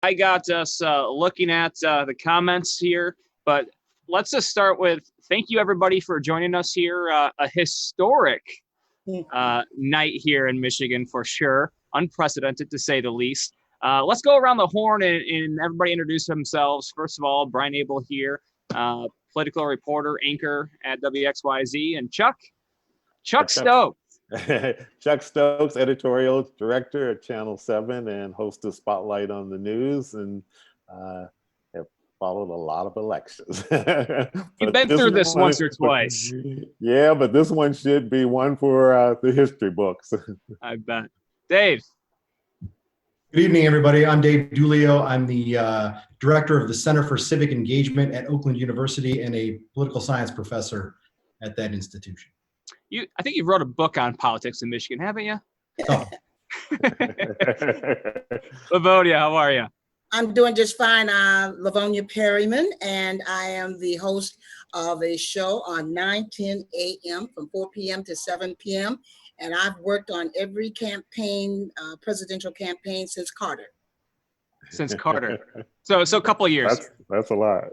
I got us looking at the comments here, but let's just start with thank you everybody for joining us here. A historic night here in Michigan for sure, unprecedented to say the least. Let's go around the horn and everybody introduce themselves. First of all, Brian Abel here, political reporter, anchor at WXYZ, and Chuck Stokes. Chuck Stokes, editorial director at Channel 7 and host of Spotlight on the News, and have followed a lot of elections. You've been through this once or twice. Yeah, but this one should be one for the history books. I bet. Dave. Good evening, everybody. I'm Dave Dulio. I'm the director of the Center for Civic Engagement at Oakland University and a political science professor at that institution. I think you wrote a book on politics in Michigan, haven't you? Oh. Livonia, how are you? I'm doing just fine. I'm Livonia Perryman, and I am the host of a show on 9:10 a.m. from 4 p.m. to 7 p.m. And I've worked on every campaign, presidential campaign since Carter. Since Carter. So a couple of years. That's a lot.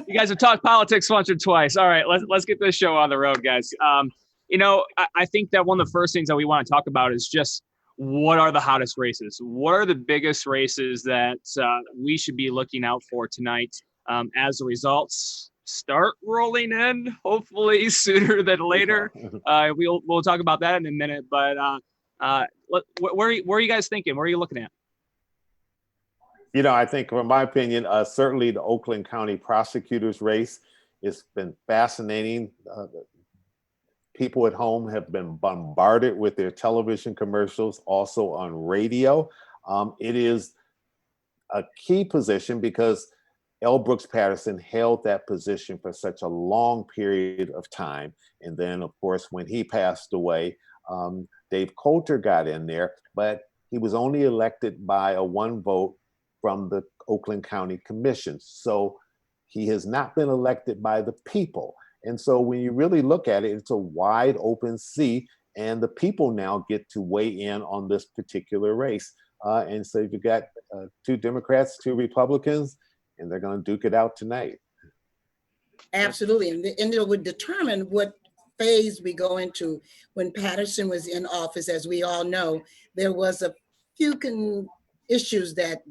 You guys have talked politics once or twice. All right, let's get this show on the road, guys. I think that one of the first things that we want to talk about is just what are the hottest races? What are the biggest races that we should be looking out for tonight as the results start rolling in, hopefully sooner than later. We'll talk about that in a minute, but where are you guys thinking? Where are you looking at? I think, from my opinion, certainly the Oakland County prosecutor's race has been fascinating. People at home have been bombarded with their television commercials, also on radio. It is a key position because L. Brooks Patterson held that position for such a long period of time. And then, of course, when he passed away, Dave Coulter got in there, but he was only elected by a one vote from the Oakland County Commission. So he has not been elected by the people. And so when you really look at it, it's a wide open seat, and the people now get to weigh in on this particular race. And so you've got two Democrats, two Republicans, and they're going to duke it out tonight. Absolutely. And it would determine what phase we go into. When Patterson was in office, as we all know, there was a few issues that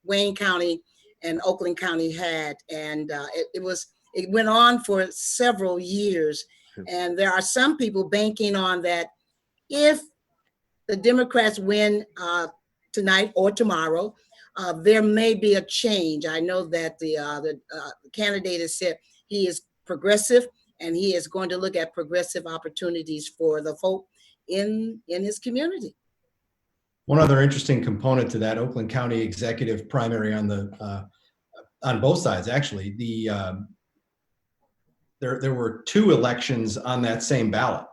Wayne County and Oakland County had. And it went on for several years. And there are some people banking on that if the Democrats win tonight or tomorrow, there may be a change. I know that the candidate has said he is progressive and he is going to look at progressive opportunities for the folk in his community. One other interesting component to that Oakland County executive primary on both sides, actually, there were two elections on that same ballot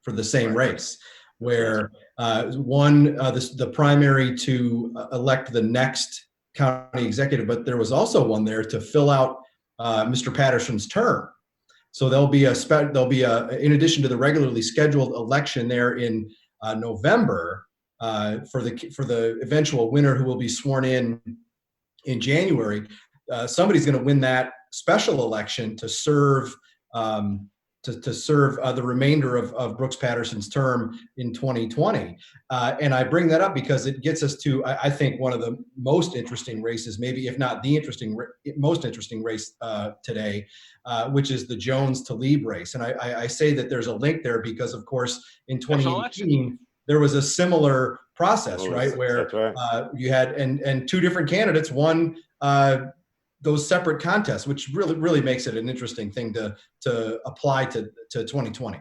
for the same race, where the primary to elect the next county executive, but there was also one there to fill out Mr. Patterson's term. So there'll be in addition to the regularly scheduled election there in November for the eventual winner who will be sworn in January. Somebody's going to win that special election to serve the remainder of Brooks Patterson's term in 2020. And I bring that up because it gets us to, I think, one of the most interesting races, maybe if not the most interesting race today, which is the Jones to Lieb race. And I say that there's a link there because, of course, in 2018, there was a similar process, right? Where you had, and two different candidates won those separate contests, which really makes it an interesting thing to apply to 2020.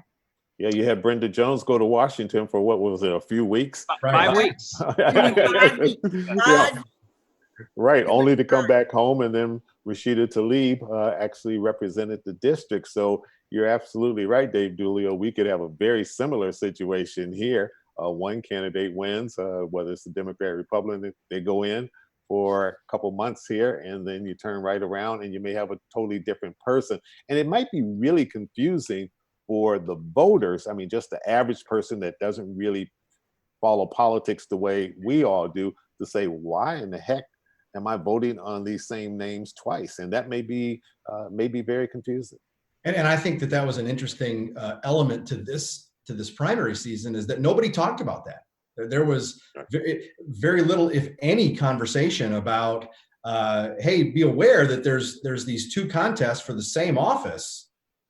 Yeah, you had Brenda Jones go to Washington for what was it, a few weeks? 5 weeks. Yeah. Right, only to come back home, and then Rashida Tlaib actually represented the district. So you're absolutely right, Dave Dulio. We could have a very similar situation here. One candidate wins, whether it's the Democrat, Republican, they go in for a couple months here, and then you turn right around and you may have a totally different person. And it might be really confusing for the voters. I mean, just the average person that doesn't really follow politics the way we all do, to say, why in the heck am I voting on these same names twice? And that may be very confusing. And I think that was an interesting element to this primary season, is that nobody talked about that. There was very little, if any, conversation about, hey, be aware that there's these two contests for the same office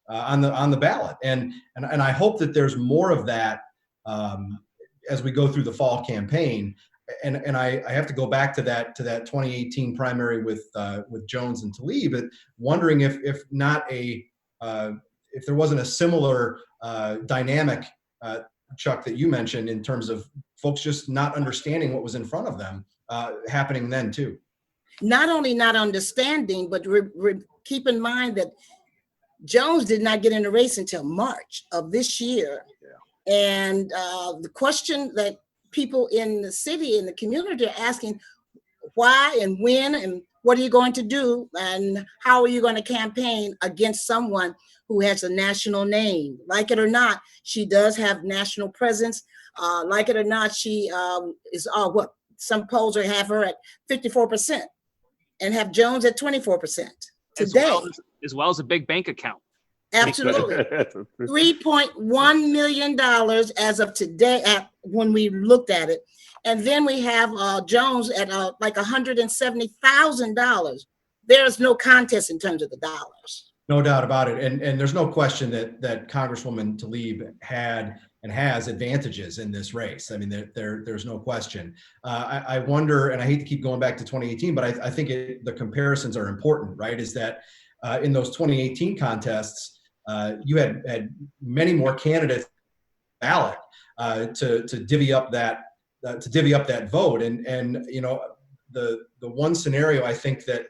on the ballot, and I hope that there's more of that as we go through the fall campaign. And I have to go back to that 2018 primary with Jones and Tlaib, but wondering if there wasn't a similar dynamic, Chuck, that you mentioned, in terms of folks just not understanding what was in front of them, happening then too. Not only not understanding, but keep in mind that Jones did not get in the race until March of this year. Yeah. And the question that people in the city, in the community, are asking, why and when and what are you going to do, and how are you going to campaign against someone who has a national name? Like it or not, she does have national presence. Like it or not, she is some polls have her at 54% and have Jones at 24% today. As well as a big bank account. Absolutely. $3.1 million as of today, when we looked at it. And then we have Jones at like $170,000. There's no contest in terms of the dollars. No doubt about it. And there's no question that Congresswoman Tlaib had and has advantages in this race. I mean, there's no question. I wonder, and I hate to keep going back to 2018, but I think the comparisons are important, right? Is that in those 2018 contests, you had many more candidates ballot to divvy up that vote, and you know, the one scenario I think that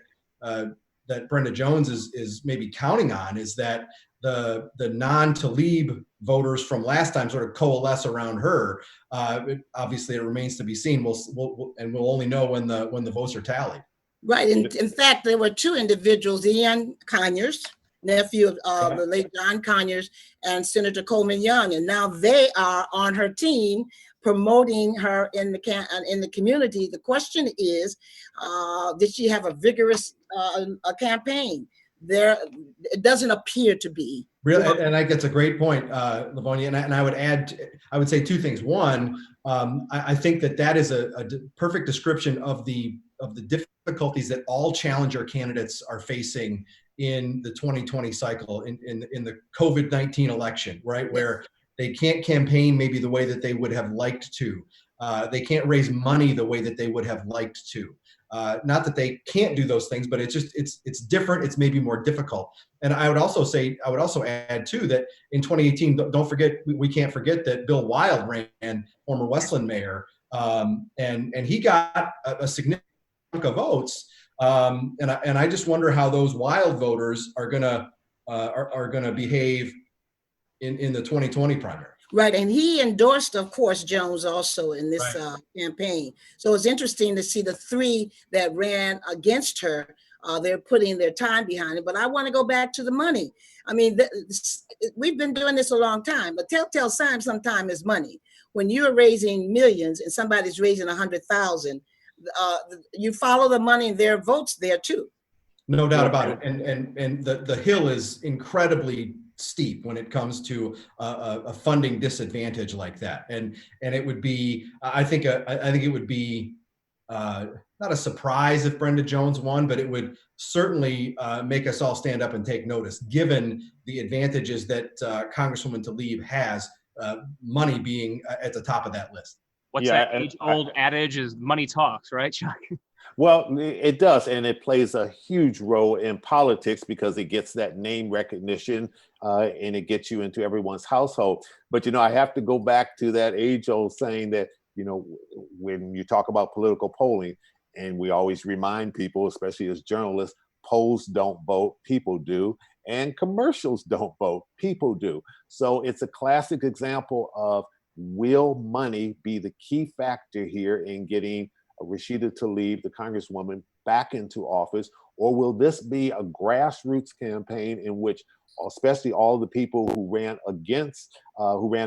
Brenda Jones is maybe counting on is that the non-Tlaib voters from last time sort of coalesce around her. Obviously, it remains to be seen. We'll only know when the votes are tallied. Right. In fact, there were two individuals, Ian Conyers, nephew of the late John Conyers, and Senator Coleman Young, and now they are on her team promoting her in the community. The question is, did she have a vigorous campaign? It doesn't appear to be. Really, and I think that's a great point, Livonia. And I would say two things. One, I think that is a perfect description of the difficulties that all challenger candidates are facing in the 2020 cycle, in the COVID-19 election, right? Where they can't campaign maybe the way that they would have liked to. They can't raise money the way that they would have liked to. Not that they can't do those things, but it's different. It's maybe more difficult. And I would also add too that in 2018, don't forget, we can't forget that Bill Wild ran, former Westland mayor, and he got a significant chunk of votes. And I just wonder how those Wild voters are gonna behave in the 2020 primary. Right, and he endorsed, of course, Jones also in this campaign. So it's interesting to see the three that ran against her. They're putting their time behind it. But I want to go back to the money. I mean, we've been doing this a long time. The telltale sign sometimes is money. When you're raising millions and somebody's raising 100,000, you follow the money and their votes there too. No doubt about it. And the hill is incredibly steep when it comes to a funding disadvantage like that, and it would be, I think it would be not a surprise if Brenda Jones won, but it would certainly make us all stand up and take notice, given the advantages that Congresswoman Tlaib has, money being at the top of that list. What's that age-old adage is money talks, right, Chuck? Well, it does, and it plays a huge role in politics because it gets that name recognition and it gets you into everyone's household. But, you know, I have to go back to that age-old saying that, you know, when you talk about political polling, and we always remind people, especially as journalists, polls don't vote, people do, and commercials don't vote, people do. So it's a classic example of, will money be the key factor here in getting Rashida Tlaib, the Congresswoman, back into office, or will this be a grassroots campaign in which, especially all the people who ran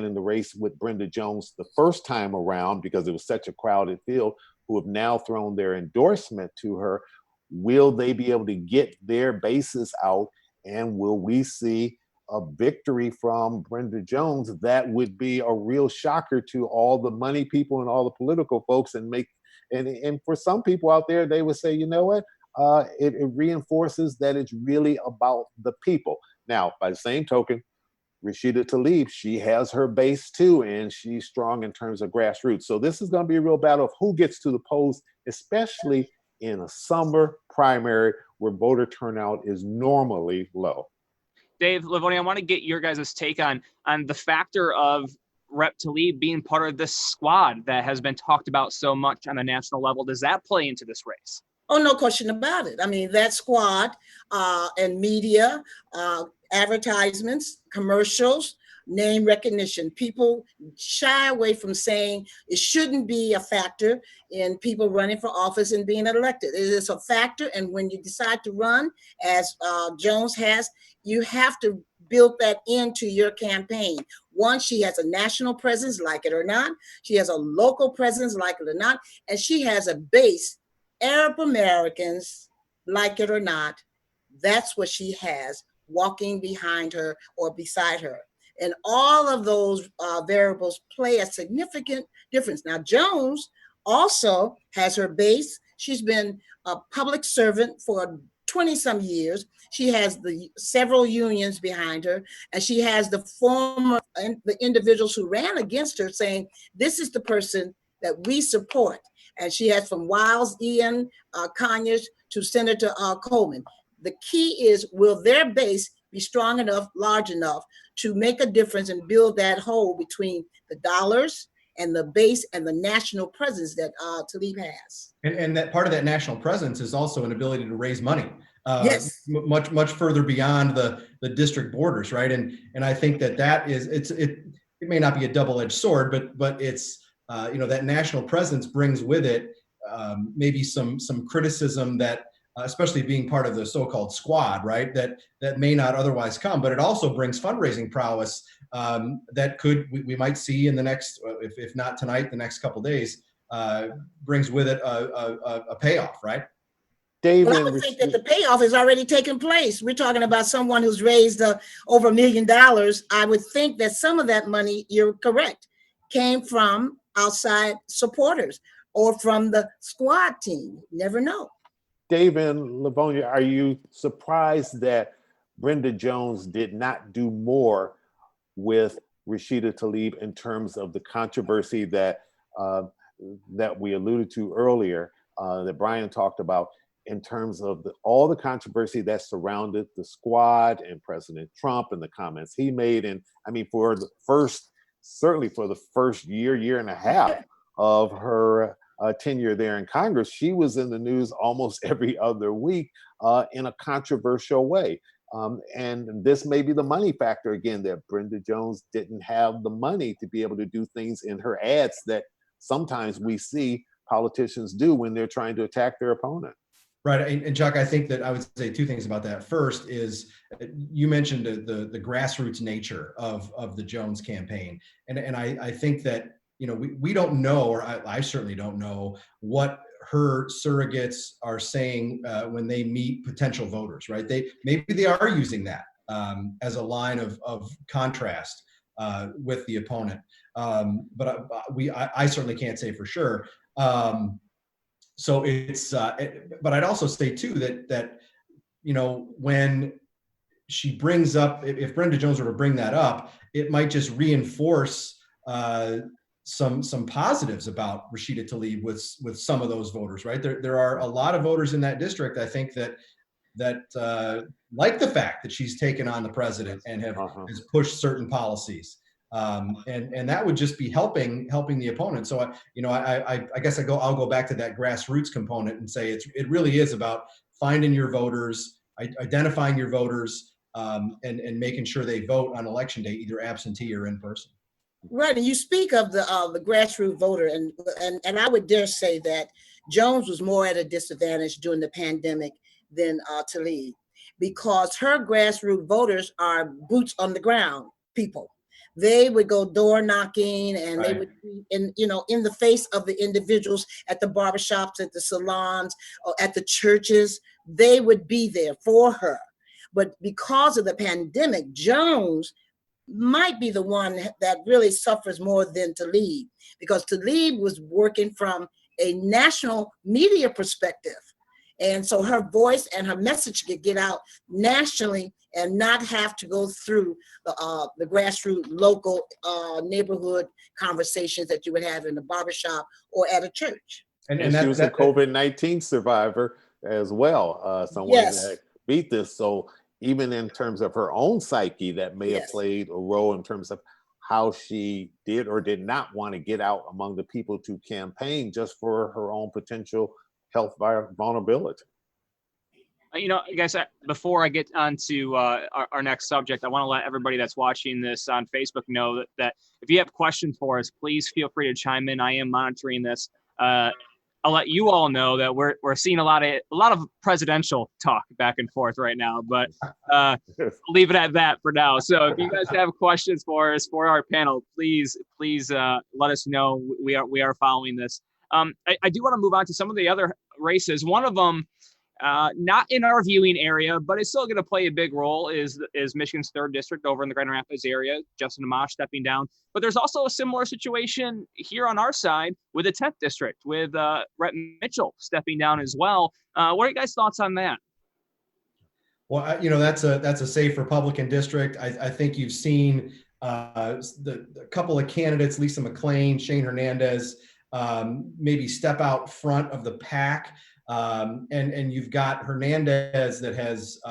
in the race with Brenda Jones the first time around, because it was such a crowded field, who have now thrown their endorsement to her. Will they be able to get their bases out? And will we see a victory from Brenda Jones? That would be a real shocker to all the money people and all the political folks, and for some people out there, they would say, you know what? It reinforces that it's really about the people. Now, by the same token, Rashida Tlaib, she has her base too, and she's strong in terms of grassroots. So this is going to be a real battle of who gets to the polls, especially in a summer primary where voter turnout is normally low. Dave, Livonia, I want to get your guys' take on the factor of Rep. Tlaib being part of this squad that has been talked about so much on a national level. Does that play into this race? Oh, no question about it. I mean, that squad and media, advertisements, commercials, name recognition. People shy away from saying it shouldn't be a factor in people running for office and being elected. It is a factor, and when you decide to run, as Jones has, you have to build that into your campaign. One, she has a national presence, like it or not. She has a local presence, like it or not. And she has a base, Arab Americans, like it or not. That's what she has walking behind her or beside her. And all of those variables play a significant difference. Now, Jones also has her base. She's been a public servant for 20 some years. She has the several unions behind her, and she has the individuals who ran against her saying, this is the person that we support. And she has from Wiles, Ian, Conyers to Senator Coleman. The key is, will their base be strong enough, large enough to make a difference and build that hole between the dollars and the base and the national presence that Tlaib has. And that part of that national presence is also an ability to raise money. Yes. Much further beyond the district borders, right? And I think that is it may not be a double-edged sword, but it's that national presence brings with it maybe some criticism that, especially being part of the so-called squad, right? That may not otherwise come, but it also brings fundraising prowess that we might see in the next, if not tonight, the next couple of days, brings with it a payoff, right? David, well, I would think that the payoff has already taken place. We're talking about someone who's raised over $1 million. I would think that some of that money, you're correct, came from outside supporters or from the squad team. You never know. David, Livonia, are you surprised that Brenda Jones did not do more with Rashida Tlaib in terms of the controversy that we alluded to earlier, that Brian talked about, in terms of all the controversy that surrounded the squad and President Trump and the comments he made? And I mean, certainly for the first year and a half of her tenure there in Congress, she was in the news almost every other week in a controversial way. And this may be the money factor again, that Brenda Jones didn't have the money to be able to do things in her ads that sometimes we see politicians do when they're trying to attack their opponent. Right. And Chuck, I think that I would say two things about that. First is, you mentioned the grassroots nature of the Jones campaign. And I think that, we don't know, or I certainly don't know, what her surrogates are saying when they meet potential voters, right? Maybe they are using that as a line of contrast with the opponent. But I certainly can't say for sure. So it's, but I'd also say too that when she brings up, if Brenda Jones were to bring that up, it might just reinforce some positives about Rashida Tlaib with some of those voters, right? There are a lot of voters in that district, I think, that like the fact that she's taken on the president and has pushed certain policies. And that would just be helping the opponent. So I guess I'll go back to that grassroots component and say it really is about finding your voters, identifying your voters, and making sure they vote on election day, either absentee or in person. Right, and you speak of the grassroots voter, and I would dare say that Jones was more at a disadvantage during the pandemic than Tlaib, because her grassroots voters are boots on the ground people. They would go door knocking, and they Right. would be in the face of the individuals at the barbershops, at the salons, or at the churches. They would be there for her. But because of the pandemic, Jones might be the one that really suffers more than Tlaib, because Tlaib was working from a national media perspective. And so her voice and her message could get out nationally and not have to go through the grassroots, local, neighborhood conversations that you would have in the barbershop or at a church. And she was a COVID-19 survivor as well, someone Yes. that beat this. So even in terms of her own psyche, that may have Yes. played a role in terms of how she did or did not want to get out among the people to campaign just for her own potential health vulnerability. Guys, before I get on to our next subject, I want to let everybody that's watching this on Facebook know that if you have questions for us, please feel free to chime in. I am monitoring this. I'll let you all know that we're seeing a lot of presidential talk back and forth right now, but I'll leave it at that for now. So if you guys have questions for us, for our panel, please let us know. We are following this. I do want to move on to some of the other races. One of them, not in our viewing area, but it's still going to play a big role, is Michigan's 3rd district over in the Grand Rapids area, Justin Amash stepping down. But there's also a similar situation here on our side with the 10th district, with Rhett Mitchell stepping down as well. What are you guys' thoughts on that? Well, that's a safe Republican district. I think you've seen the couple of candidates, Lisa McClain, Shane Hernandez, maybe step out front of the pack. And you've got Hernandez that has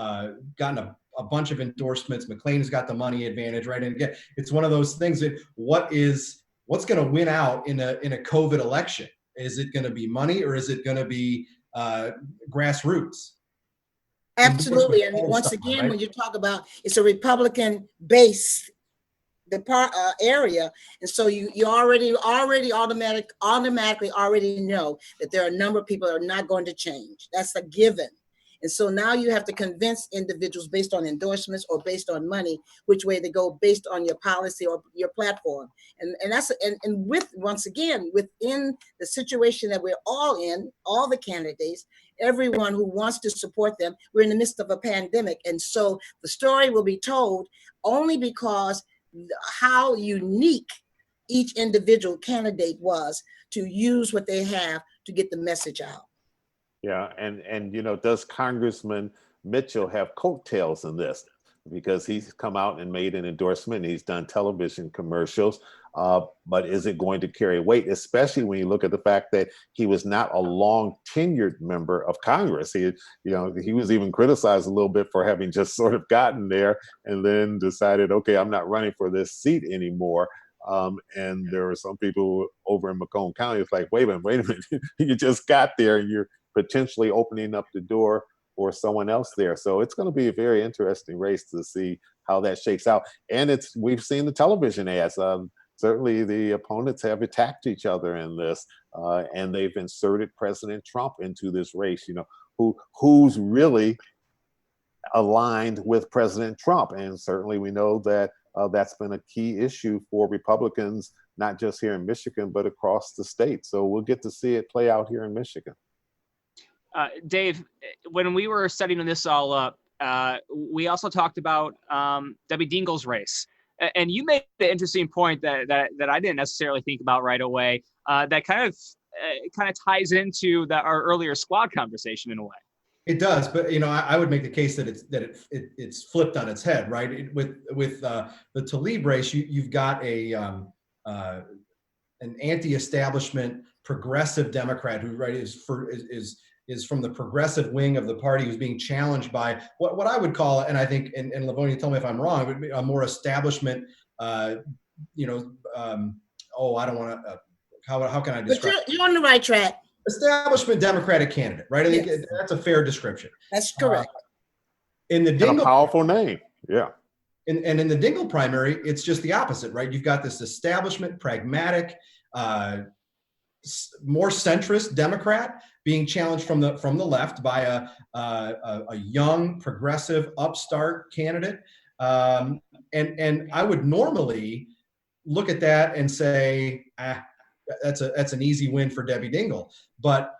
gotten a bunch of endorsements. McClain has got the money advantage, right? And again, it's one of those things that what's going to win out in a COVID election? Is it going to be money, or is it going to be grassroots? Absolutely. And once again, right? When you talk about, it's a Republican base area, and so you already automatically already know that there are a number of people that are not going to change. That's a given. And so now you have to convince individuals based on endorsements or based on money, which way they go based on your policy or your platform. And that's once again, within the situation that we're all in, all the candidates, everyone who wants to support them, we're in the midst of a pandemic. And so the story will be told only because how unique each individual candidate was to use what they have to get the message out. Yeah, and does Congressman Mitchell have coattails in this? Because he's come out and made an endorsement, and he's done television commercials, but is it going to carry weight, especially when you look at the fact that he was not a long tenured member of Congress? He was even criticized a little bit for having just sort of gotten there and then decided, okay, I'm not running for this seat anymore. And there were some people over in Macomb County, it's like, wait a minute, you just got there and you're potentially opening up the door for someone else there. So it's going to be a very interesting race to see how that shakes out. And we've seen the television ads. Certainly the opponents have attacked each other in this, and they've inserted President Trump into this race, who's really aligned with President Trump. And certainly we know that that's been a key issue for Republicans, not just here in Michigan, but across the state. So we'll get to see it play out here in Michigan. Dave, when we were setting this all up, we also talked about Debbie Dingell's race. And you made the interesting point that I didn't necessarily think about right away. That kind of ties into our earlier squad conversation in a way. It does, but I would make the case that it's flipped on its head, right? With the Tlaib race, you've got an anti-establishment progressive Democrat who is from the progressive wing of the party, who's being challenged by what I would call, and I think, and Livonia, tell me if I'm wrong, would be a more establishment, I don't want to, how can I describe it? But you're on the right track. Establishment Democratic candidate, right? I think that's a fair description. That's correct. In the Dingell, a powerful name, yeah. And in the Dingell primary, it's just the opposite, right? You've got this establishment, pragmatic, more centrist Democrat being challenged from the left by a young, progressive, upstart candidate. And I would normally look at that and say, that's an easy win for Debbie Dingell. But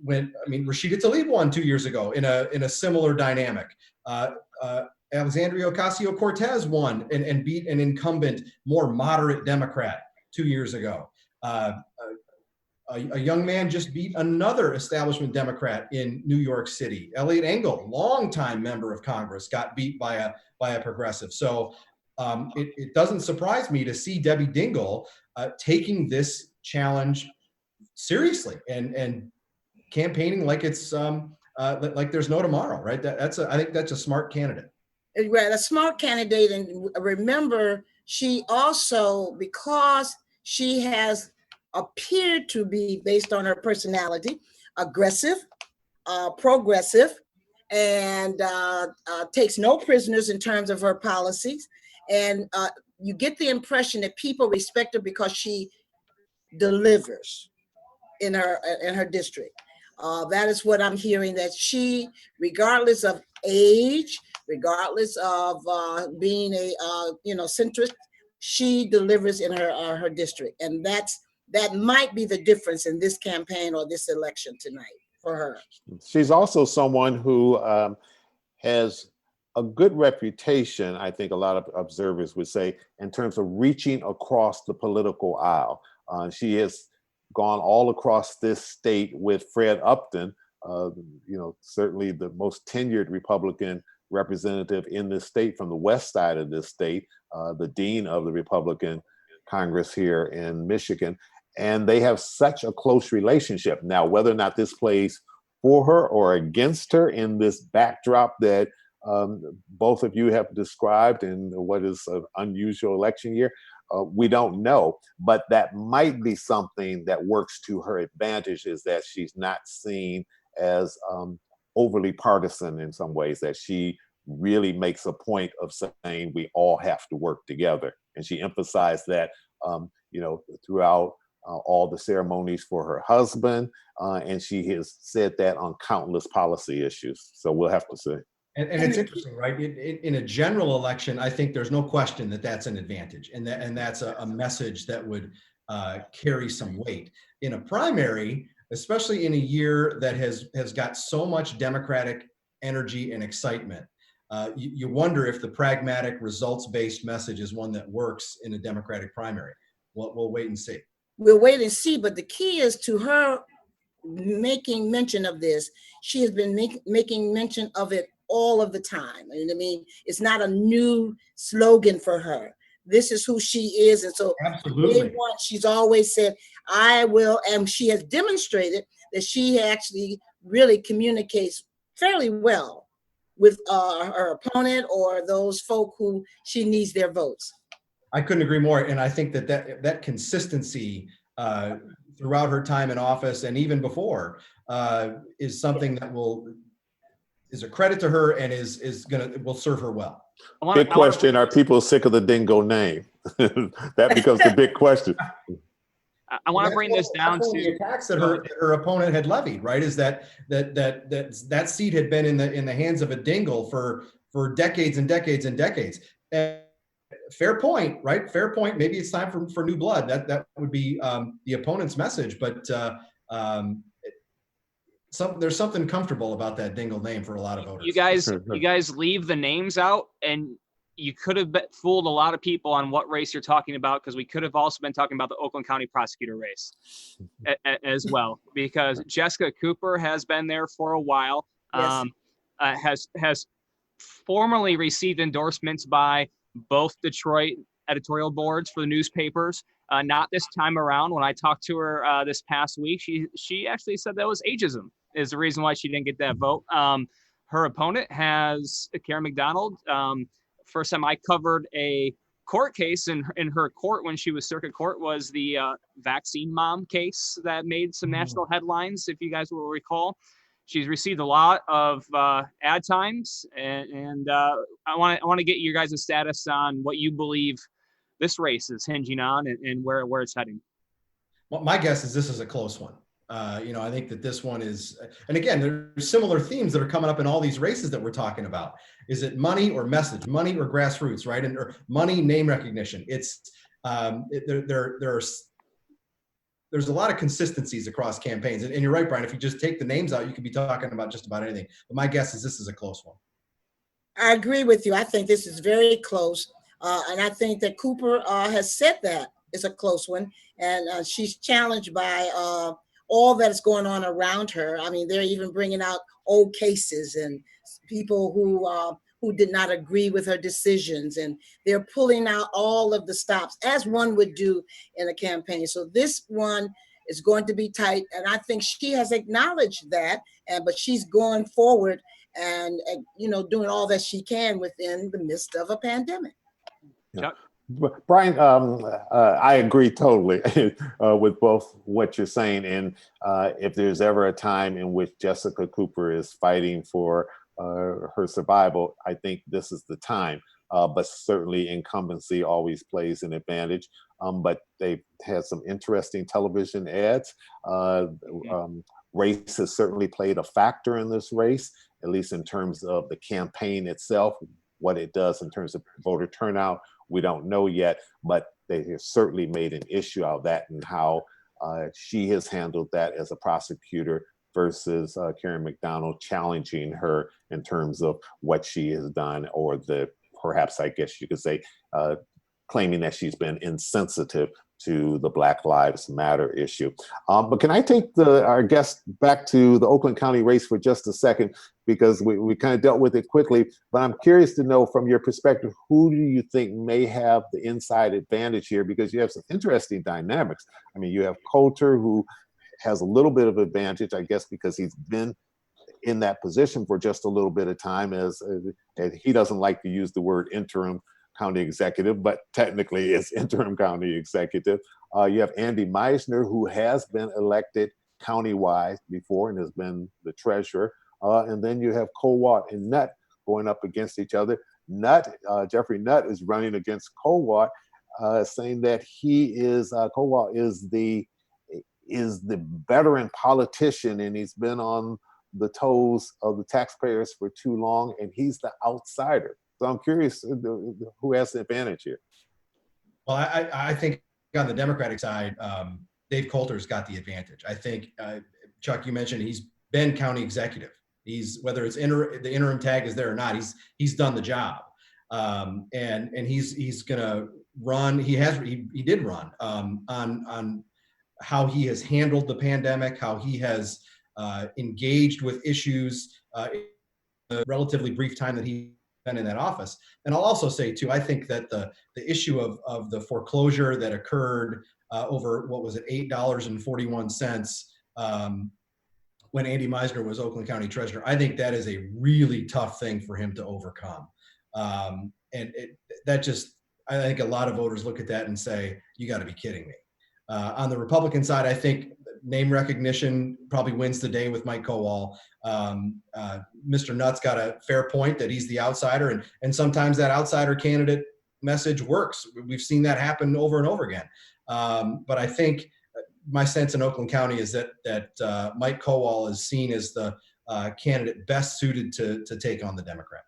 Rashida Tlaib won 2 years ago in a similar dynamic. Alexandria Ocasio-Cortez won and beat an incumbent, more moderate Democrat 2 years ago. A young man just beat another establishment Democrat in New York City. Elliot Engel, longtime member of Congress, got beat by a progressive. So it doesn't surprise me to see Debbie Dingell taking this challenge seriously and campaigning like it's like there's no tomorrow, right? I think that's a smart candidate. Right, a smart candidate. And remember, she also, because she has appeared to be, based on her personality, aggressive, progressive, and takes no prisoners in terms of her policies. And you get the impression that people respect her because she delivers in her district. That is what I'm hearing, that she, regardless of age, regardless of being a centrist, she delivers in her district. And that might be the difference in this campaign or this election tonight for her. She's also someone who has a good reputation, I think a lot of observers would say, in terms of reaching across the political aisle. She has gone all across this state with Fred Upton, certainly the most tenured Republican representative in this state from the west side of this state, the dean of the Republican Congress here in Michigan. And they have such a close relationship. Now, whether or not this plays for her or against her in this backdrop that both of you have described in what is an unusual election year, we don't know. But that might be something that works to her advantage, is that she's not seen as overly partisan in some ways, that she really makes a point of saying we all have to work together. And she emphasized that, throughout all the ceremonies for her husband, and she has said that on countless policy issues. So we'll have to see. And it's interesting, right? In a general election, I think there's no question that that's an advantage, and that's a message that would carry some weight. In a primary, especially in a year that has got so much Democratic energy and excitement, you wonder if the pragmatic, results-based message is one that works in a Democratic primary. We'll wait and see. We'll wait and see, but the key is to her making mention of this. She has been making mention of it all of the time. It's not a new slogan for her. This is who she is. And so absolutely, she's always said, I will, and she has demonstrated that she actually really communicates fairly well with her opponent or those folk who she needs their votes. I couldn't agree more. And I think that consistency throughout her time in office and even before is something that is a credit to her and will serve her well. Big question: are people sick of the Dingell name? That becomes the big question. I want to bring this down to the attacks that her opponent had levied. Right? Is that seat had been in the hands of a Dingell for decades and decades and decades. And fair point, right? Fair point. Maybe it's time for new blood. That would be the opponent's message, but there's something comfortable about that Dingell name for a lot of voters. You guys leave the names out, and you could have fooled a lot of people on what race you're talking about, because we could have also been talking about the Oakland County prosecutor race as well, because Jessica Cooper has been there for a while. Yes. Has formally received endorsements by both Detroit editorial boards for the newspapers. Not this time around. When I talked to her this past week, she actually said that was ageism is the reason why she didn't get that vote. Her opponent has Karen McDonald. First time I covered a court case in her court when she was circuit court was the vaccine mom case that made some national headlines, if you guys will recall. She's received a lot of ad times, and I want to get your guys' status on what you believe this race is hinging on and where it's heading. Well, my guess is this is a close one. I think that this one is, and again, there's similar themes that are coming up in all these races that we're talking about. Is it money or message, money or grassroots, right? Or money, name recognition. It's There's a lot of consistencies across campaigns. And you're right, Brian, if you just take the names out, you could be talking about just about anything. But my guess is this is a close one. I agree with you. I think this is very close. And I think that Cooper has said that it's a close one. And she's challenged by all that's going on around her. I mean, they're even bringing out old cases and people who did not agree with her decisions. And they're pulling out all of the stops, as one would do in a campaign. So this one is going to be tight. And I think she has acknowledged that, but she's going forward and doing all that she can within the midst of a pandemic. Yeah. Brian, I agree totally with both what you're saying. And if there's ever a time in which Jessica Cooper is fighting for her survival, I think this is the time. But certainly incumbency always plays an advantage. But they've had some interesting television ads. Race has certainly played a factor in this race, at least in terms of the campaign itself. What it does in terms of voter turnout, we don't know yet, but they have certainly made an issue out of that and how she has handled that as a prosecutor versus Karen McDonald challenging her in terms of what she has done, or perhaps I guess you could say, claiming that she's been insensitive to the Black Lives Matter issue. But can I take our guest back to the Oakland County race for just a second, because we kind of dealt with it quickly, but I'm curious to know from your perspective, who do you think may have the inside advantage here? Because you have some interesting dynamics. I mean, you have Coulter, who has a little bit of advantage, I guess, because he's been in that position for just a little bit of time, as he doesn't like to use the word interim county executive, but technically it's interim county executive. You have Andy Meisner, who has been elected countywide before and has been the treasurer. And then you have Kowalt and Nutt going up against each other. Jeffrey Nutt is running against Kowalt, saying that Kowalt is the veteran politician, and he's been on the toes of the taxpayers for too long, and he's the outsider. So I'm curious who has the advantage here. Well, I think on the Democratic side, Dave Coulter's got the advantage. I think, Chuck, you mentioned he's been county executive. Whether it's the interim tag is there or not, he's done the job, and he's gonna run. He did run on how he has handled the pandemic, how he has engaged with issues in a relatively brief time that he's been in that office. And I'll also say too, I think that the issue of the foreclosure that occurred over, what was it, $8.41 when Andy Meisner was Oakland County Treasurer, I think that is a really tough thing for him to overcome. I think a lot of voters look at that and say, you got to be kidding me. On the Republican side, I think name recognition probably wins the day with Mike Kowal. Mr. Nutt's got a fair point that he's the outsider, and sometimes that outsider candidate message works. We've seen that happen over and over again. But I think my sense in Oakland County is that Mike Kowal is seen as the candidate best suited to take on the Democrat.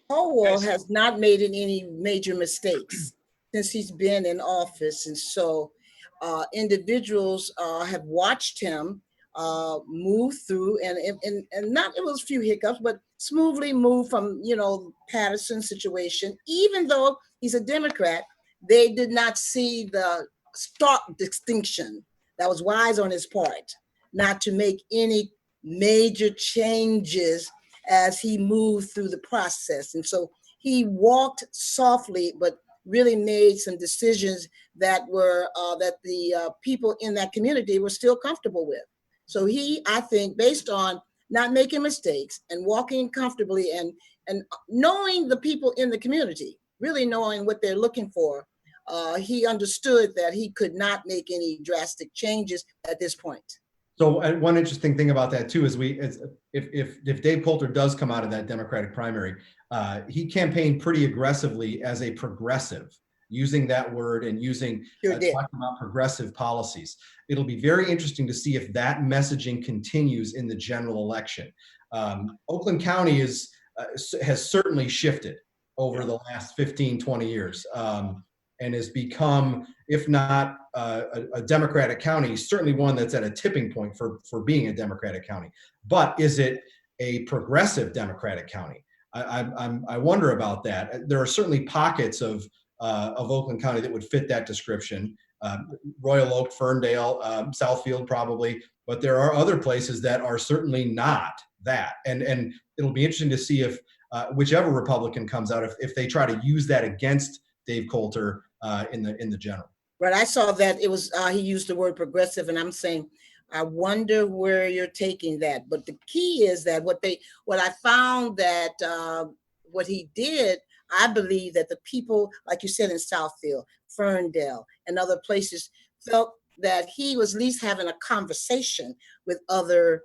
Kowal has not made any major mistakes since he's been in office, and so individuals have watched him move through, and not, it was a few hiccups, but smoothly move from Patterson's situation. Even though he's a Democrat, they did not see the stark distinction. That was wise on his part not to make any major changes as he moved through the process. And so he walked softly, but really made some decisions that were that the people in that community were still comfortable with. So I think, based on not making mistakes and walking comfortably and knowing the people in the community, really knowing what they're looking for, he understood that he could not make any drastic changes at this point. So one interesting thing about that too is if Dave Coulter does come out of that Democratic primary, he campaigned pretty aggressively as a progressive, using that word and talking about progressive policies. It'll be very interesting to see if that messaging continues in the general election. Oakland County has certainly shifted over the last 15, 20 years. and has become, if not a Democratic county, certainly one that's at a tipping point for being a Democratic county. But is it a progressive Democratic county? I wonder about that. There are certainly pockets of Oakland County that would fit that description. Royal Oak, Ferndale, Southfield probably, but there are other places that are certainly not that. And it'll be interesting to see if whichever Republican comes out, if they try to use that against Dave Coulter in the general. Right, I saw that it was, he used the word progressive, and I'm saying, I wonder where you're taking that. But the key is that what I found that what he did, I believe that the people, like you said, in Southfield, Ferndale, and other places felt that he was at least having a conversation with other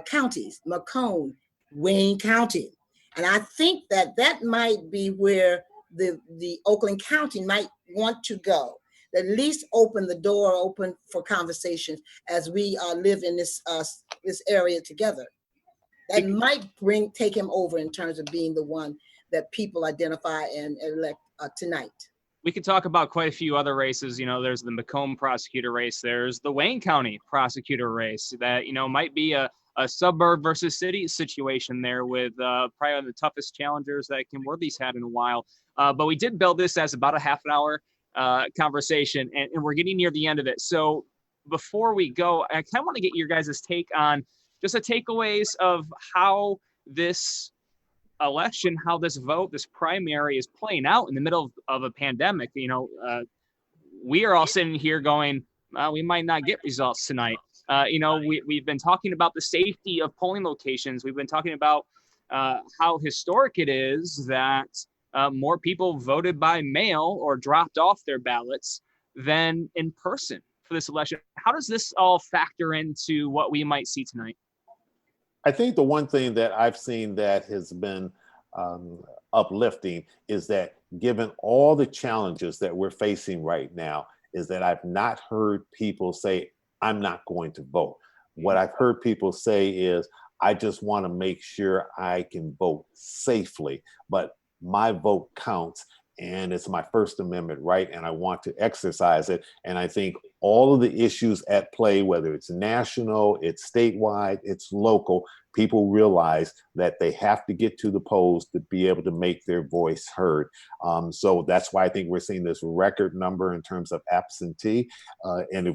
counties, Macomb, Wayne County. And I think that that might be where the Oakland County might want to go. At least open the door open for conversations as we live in this area together. That might take him over in terms of being the one that people identify and elect tonight. We could talk about quite a few other races. You know, there's the Macomb prosecutor race. There's the Wayne County prosecutor race that, you know, might be a suburb versus city situation there with probably the toughest challengers that Kenworthy's had in a while. But we did build this as about a half an hour conversation, and we're getting near the end of it. So before we go, I kind of want to get your guys' take on just the takeaways of how this election, how this vote, this primary is playing out in the middle of a pandemic. You know, we are all sitting here going, we might not get results tonight. You know, we've been talking about the safety of polling locations. We've been talking about how historic it is that more people voted by mail or dropped off their ballots than in person for this election. How does this all factor into what we might see tonight? I think the one thing that I've seen that has been uplifting is that given all the challenges that we're facing right now, is that I've not heard people say, I'm not going to vote. What I've heard people say is, I just want to make sure I can vote safely, but my vote counts, and it's my First Amendment right, and I want to exercise it. And I think all of the issues at play, whether it's national, it's statewide, it's local, people realize that they have to get to the polls to be able to make their voice heard. So that's why I think we're seeing this record number in terms of absentee. And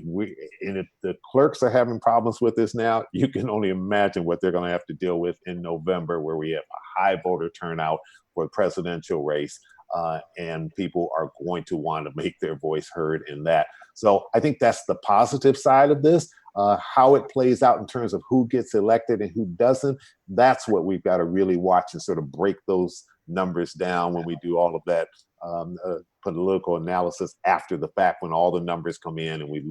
if the clerks are having problems with this now, you can only imagine what they're going to have to deal with in November, where we have a high voter turnout for the presidential race. And people are going to want to make their voice heard in that. So I think that's the positive side of this. How it plays out in terms of who gets elected and who doesn't, that's what we've got to really watch and sort of break those numbers down when we do all of that political analysis after the fact, when all the numbers come in and we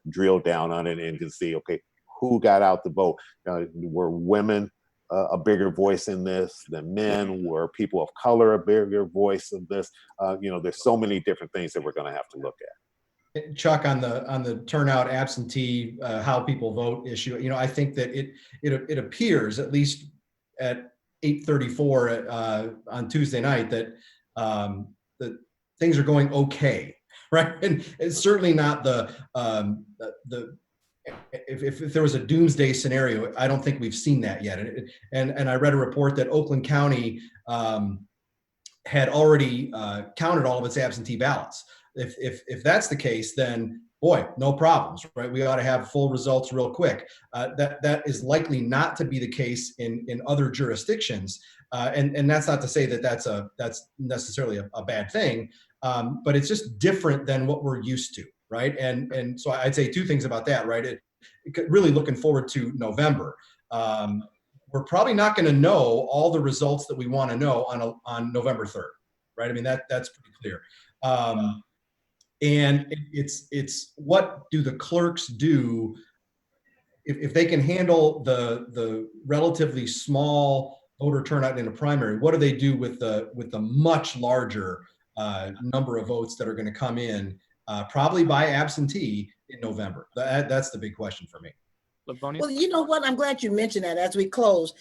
drill down on it and can see, okay, who got out the vote? Were women a bigger voice in this than men? Were people of color a bigger voice of this? You know, there's so many different things that we're going to have to look at. Chuck, on the turnout, absentee, how people vote issue, you know, I think that it appears, at least at 8:34 on Tuesday night, that things are going okay, right? And it's certainly not if there was a doomsday scenario, I don't think we've seen that yet. And I read a report that Oakland County had already counted all of its absentee ballots. If that's the case, then boy, no problems, right? We ought to have full results real quick. That is likely not to be the case in other jurisdictions, and that's not to say that that's necessarily a bad thing, but it's just different than what we're used to, right? And so I'd say two things about that, right? Really looking forward to November. We're probably not going to know all the results that we want to know on November 3rd, right? I mean, that's pretty clear. And it's what do the clerks do if they can handle the relatively small voter turnout in a primary? What do they do with the much larger number of votes that are going to come in, probably by absentee in November? That's the big question for me. Livonia? Well, you know what? I'm glad you mentioned that as we close.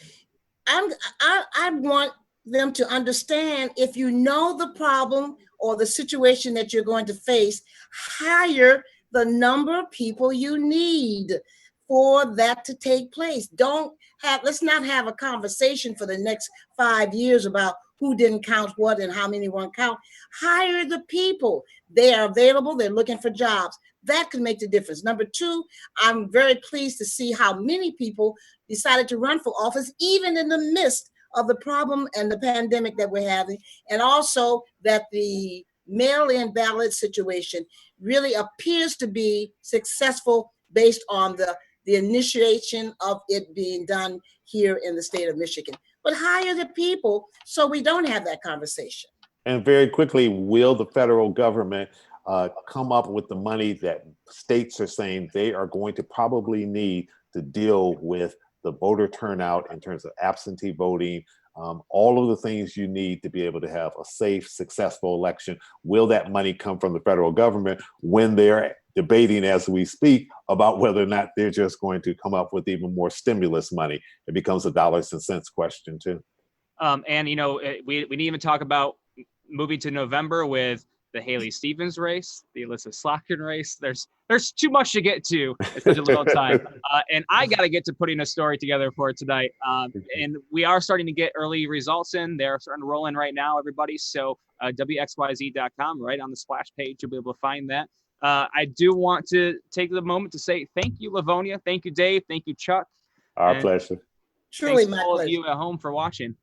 I want them to understand, if you know the problem or the situation that you're going to face, hire the number of people you need for that to take place. Let's not have a conversation for the next 5 years about who didn't count what and how many won't count. Hire the people. They are available. They're looking for jobs. That could make the difference. Number two, I'm very pleased to see how many people decided to run for office, even in the midst of the problem and the pandemic that we're having, and also that the mail-in ballot situation really appears to be successful based on the initiation of it being done here in the state of Michigan. But hire the people so we don't have that conversation. And very quickly, will the federal government come up with the money that states are saying they are going to probably need to deal with the voter turnout in terms of absentee voting, all of the things you need to be able to have a safe, successful election? Will that money come from the federal government when they're debating as we speak about whether or not they're just going to come up with even more stimulus money? It becomes a dollars and cents question too. And we didn't even talk about moving to November with the Haley Stevens race, the Alyssa Slotkin race. There's too much to get to in such a little time. And I got to get to putting a story together for tonight. And we are starting to get early results in. They're starting to roll in right now, everybody. So WXYZ.com, right on the splash page, you'll be able to find that. I do want to take the moment to say thank you, Livonia. Thank you, Dave. Thank you, Chuck. Our pleasure. Truly Thanks my to all pleasure. of you at home for watching.